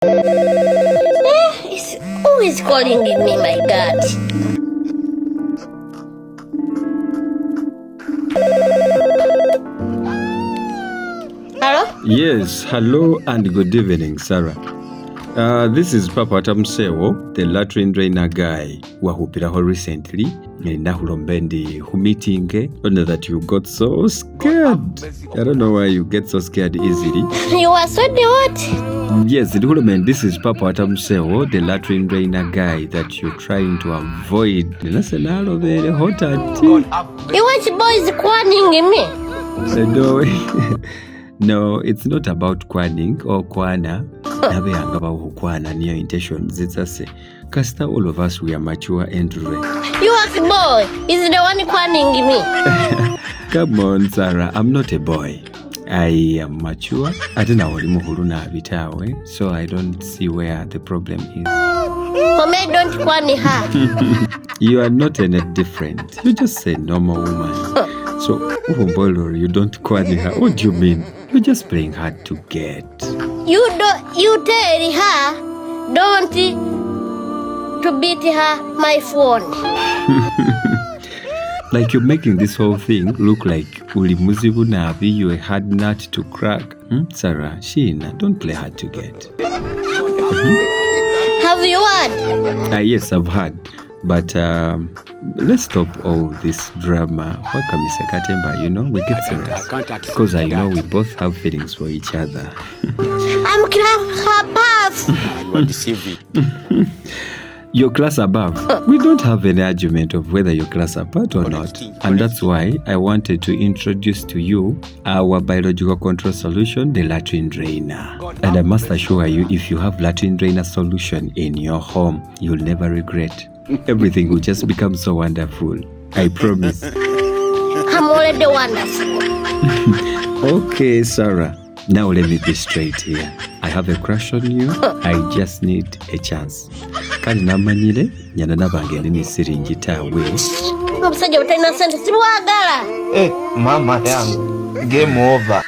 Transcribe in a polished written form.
Who is calling me, my God? Hello? Yes, hello and good evening, Sarah. This is Papa Tamsewo, the Latrine trainer guy wahupiraho recently. Nahulombendi humitinge. Only that you got so scared. I don't know why you get so scared easily. You are so what? Yes, this is Papa Tamsewo, the Latrine trainer guy that you're trying to avoid. You watch boys quarning me? No, it's not about kwaning or kwana. Nabe angaba kwana niyo intention zitsase. Kasta all of us we are mature and ready. You ask boy, is the one quaning me? Come on, Sarah, I'm not a boy. I am mature. I don't know what so I don't see where the problem is. Don't quani her. You are not any different. You're just a normal woman. So, you don't quani her. What do you mean? You're just playing hard to get. You tell her, don't to beat her my phone. Like you're making this whole thing look like ulimuzibu nabi, you're a hard nut to crack. Sarah, Sheena, don't play hard to get. Have you had? Yes, I've had. But let's stop all this drama. We get serious. Because I know we both have feelings for each other. I'm class above. You are deceiving. Your class above. We don't have any argument of whether you're class apart or not. And that's why I wanted to introduce to you our biological control solution, the Latrine drainer. And I must assure you, if you have Latrine drainer solution in your home, you'll never regret. Everything will just become so wonderful. I promise. I'm already wonderful. Okay, Sarah. Now let me be straight here. I have a crush on you. I just need a chance. Kali namanyire nyana nabange nini siringi tawe. Mama yangu, game over.